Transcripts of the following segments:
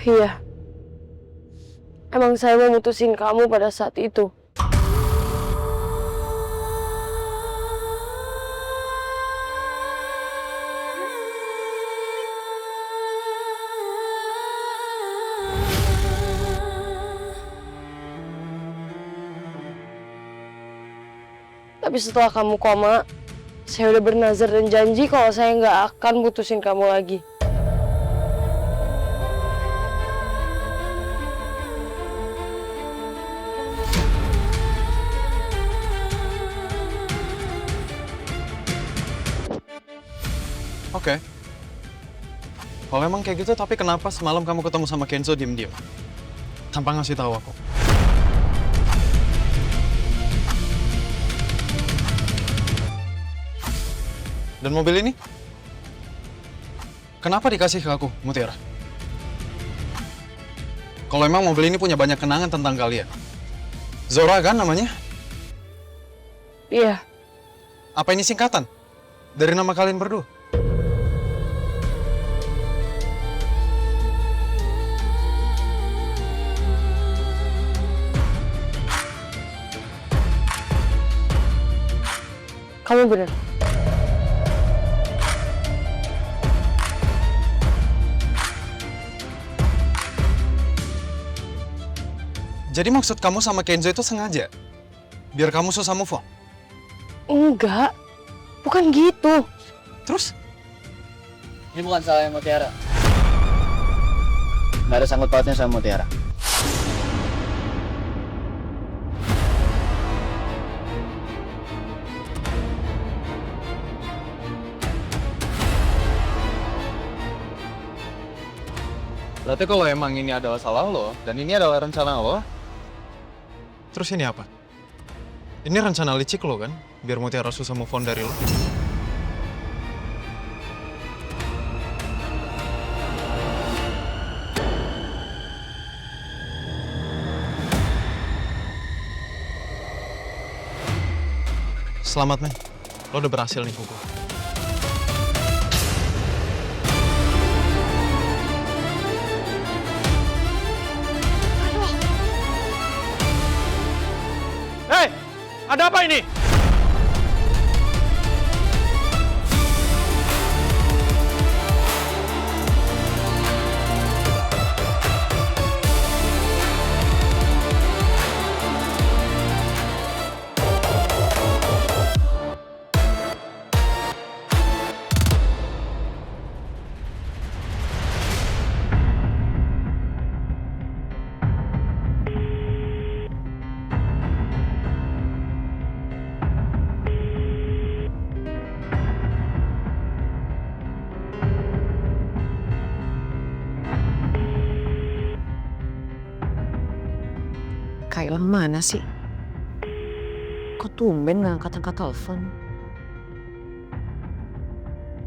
Iya. Emang saya mau mutusin kamu pada saat itu. Tapi setelah kamu koma, saya udah bernazar dan janji kalau saya nggak akan putusin kamu lagi. Oke. Kalau emang kayak gitu, tapi kenapa semalam kamu ketemu sama Kenzo diem-diem? Tanpa ngasih tahu aku. Dan mobil ini? Kenapa dikasih ke aku, Mutiara? Kalau emang mobil ini punya banyak kenangan tentang kalian. Zora kan namanya? Iya. Apa ini singkatan? Dari nama kalian berdua? Kamu benar. Jadi maksud kamu sama Kenzo itu sengaja? Biar kamu susah move on? Enggak. Bukan gitu. Terus? Ini bukan salahnya Mutiara. Nggak ada sangkut pautnya sama Mutiara. Berarti kalau emang ini adalah salah lo, dan ini adalah rencana lo, terus ini apa? Ini rencana licik lo kan? Biar Mutiara susah move on dari lo. Selamat, men. Lo udah berhasil nih, Kuku. Hei, ada apa ini? Kayla mana sih? Kok tumben nggak angkat-angkat telepon?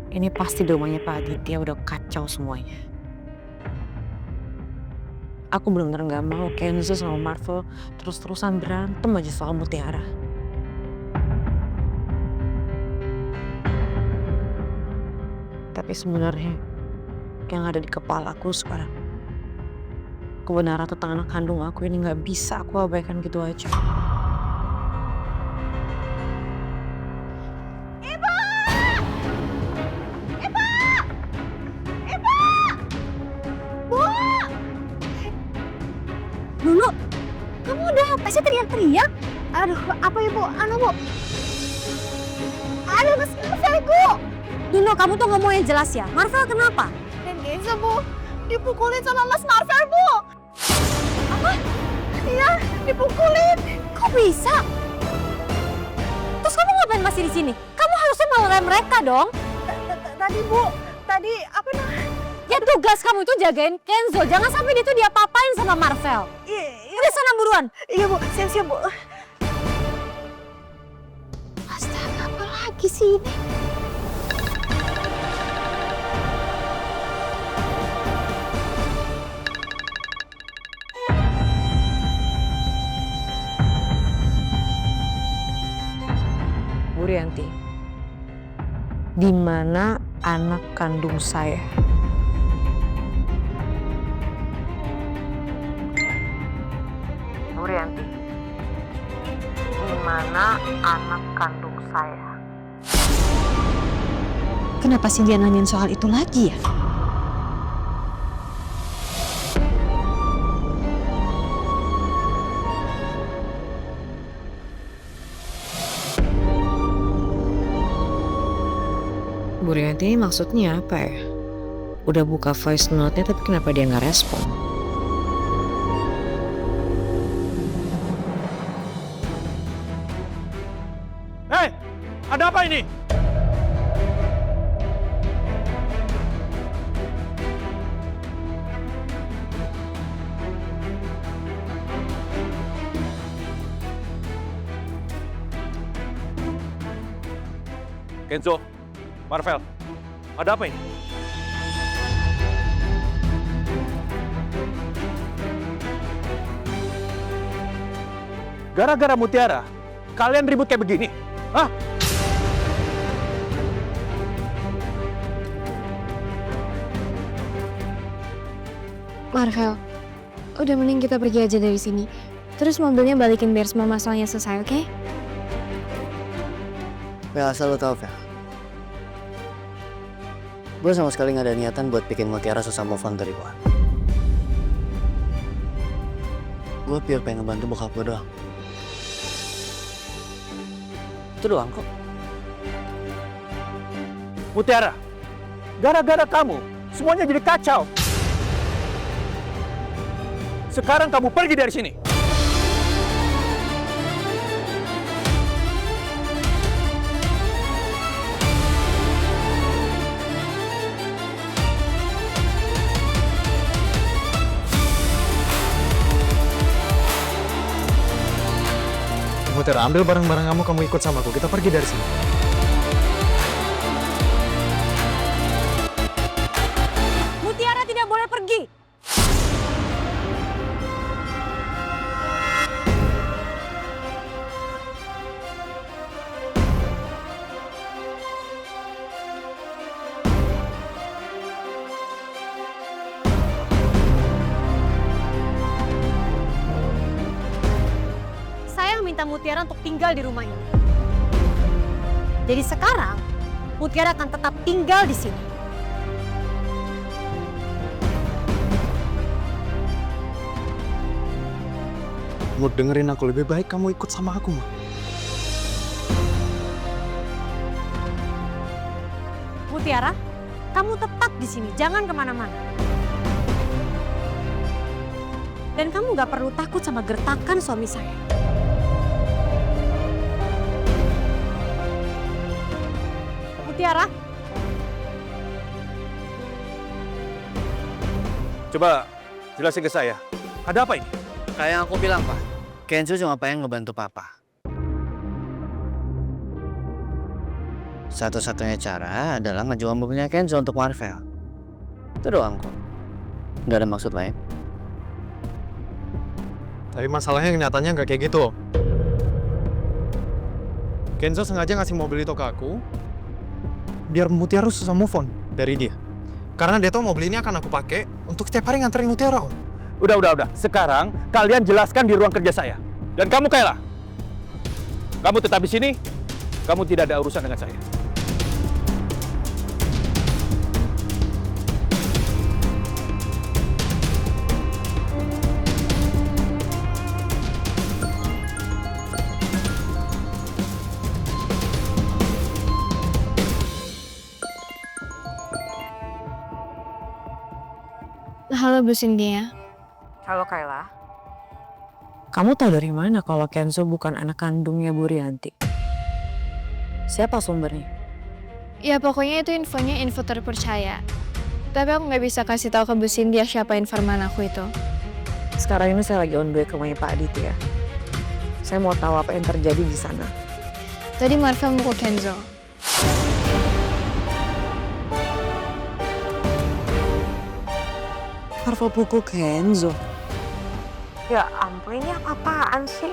Ini pasti di rumahnya Pak Aditya udah kacau semuanya. Aku benar-benar nggak mau Kenzo sama Marvel terus-terusan berantem aja soal Mutiara. Tapi sebenarnya yang ada di kepala aku sekarang, kebenaran tentang anak kandung aku ini nggak bisa aku abaikan gitu aja. Ibu! Ibu! Ibu! Bu! Nunu, kamu udah apa sih teriak-teriak? Aduh, apa ibu? Bu? Aduh, Mas Marvel, Bu! Nunu, kamu tuh ngomong yang jelas ya. Marvel kenapa? Dan Kenzo, Bu, dipukulin sama Mas Marvel, Bu! Apa? Iya, dipukulin. Kok bisa? Terus kamu ngapain masih di sini? Kamu harusnya melawan mereka dong. Tadi, Bu, apa namanya? Ya tugas kamu itu jagain Kenzo. Jangan sampai dia tuh diapa-apain sama Marvel. Iya, Udah sana buruan. iya, Bu, siap-siap, Bu. Astaga, apa lagi sih ini? Bu Rianti, di mana anak kandung saya? mana anak kandung saya. Kenapa sih dia nanyain soal itu lagi ya? Bu Rianti maksudnya apa ya? Udah buka voice note-nya tapi kenapa dia nggak respon? Hei, ada apa ini? Kenzo, Marvel, ada apa ini? Gara-gara Mutiara, kalian ribut kayak begini? Hah? Marvel, udah mending kita pergi aja dari sini. Terus mobilnya balikin biar semua masalahnya selesai, oke? Fel, asal lo tau, Fel. Gue sama sekali gak ada niatan buat bikin Mutiara susah move on dari gue. Gue pure pengen ngebantu bokap gue doang. Itu doang kok. Mutiara, gara-gara kamu, semuanya jadi kacau. Sekarang kamu pergi dari sini. Mutiara, ambil barang-barang kamu ikut sama aku. Kita pergi dari sini. Mutiara tidak boleh pergi. Saya minta Mutiara untuk tinggal di rumah ini. Jadi sekarang Mutiara akan tetap tinggal di sini. Mau dengerin aku, lebih baik kamu ikut sama aku, Ma. Mutiara, kamu tetap di sini, jangan kemana-mana. Dan kamu gak perlu takut sama gertakan suami saya. Mutiara, Coba jelasin ke saya, ada apa ini? Kayak yang aku bilang, Pak. Kenzo cuma pengen ngebantu Papa. Satu-satunya cara adalah ngejual mobilnya Kenzo untuk Marvel. Itu doang kok. Nggak ada maksud lain. Tapi masalahnya nyatanya nggak kayak gitu. Kenzo sengaja ngasih mobil itu ke aku, biar Mutiara susah move on dari dia. Karena dia tahu mobil ini akan aku pakai untuk setiap hari nganterin Mutiara, Om. Udah. Sekarang kalian jelaskan di ruang kerja saya. Dan kamu Kayla, kamu tetap di sini. Kamu tidak ada urusan dengan saya. Halo Bu Cynthia. Halo Kayla. Kamu tahu dari mana kalau Kenzo bukan anak kandungnya Bu Rianti? Siapa sumbernya? Ya pokoknya itu infonya info terpercaya. Tapi aku nggak bisa kasih tahu ke Bu Cynthia siapa informan aku itu. Sekarang ini saya lagi on the way ke rumahnya Pak Aditya. Saya mau tahu apa yang terjadi di sana. Tadi Marvel mukul Kenzo. Marvel pukul Kenzo. Ya ampun, ini apa-apaan sih?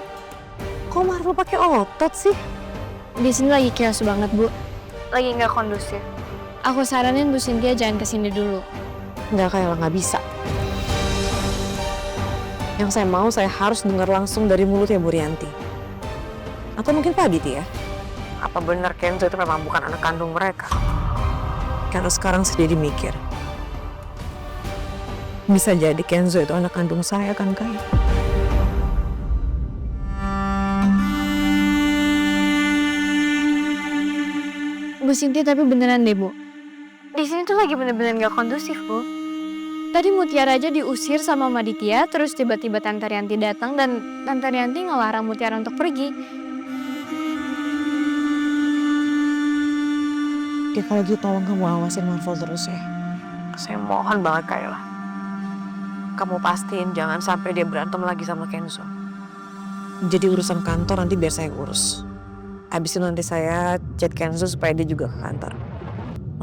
Kok Marvel pakai otot sih? Di sini lagi chaos banget, Bu. Lagi nggak kondusif. Aku saranin Bu Cynthia jangan kesini dulu. Nggak, Kayla, nggak bisa. Yang saya mau, saya harus dengar langsung dari mulutnya Bu Rianti. Atau mungkin Pak Aditya? Apa benar Kenzo itu memang bukan anak kandung mereka? Karena sekarang saya jadi mikir. Bisa jadi Kenzo itu anak kandung saya kan, Kak? Bu Sinti, tapi beneran deh, Bu. Di sini tuh lagi bener-bener gak kondusif, Bu. Tadi Mutiara aja diusir sama Maditya, terus tiba-tiba Tante Rianti datang dan Tante Rianti ngelarang Mutiara untuk pergi. Ya kalau gitu tolong kamu awasin Marvel terus ya. Saya mohon banget Kayla. Kamu pastiin jangan sampai dia berantem lagi sama Kenzo. Jadi urusan kantor nanti biar saya urus. Habis itu nanti saya chat Kenzo supaya dia juga ke kantor.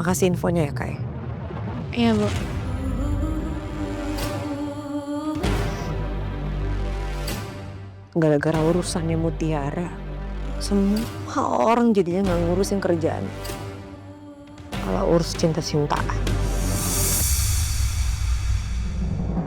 Makasih infonya ya, Kay. Iya, Bu. Gara-gara urusannya Mutiara, semua orang jadinya nggak ngurusin kerjaan. Kalau urus cinta-cintaan.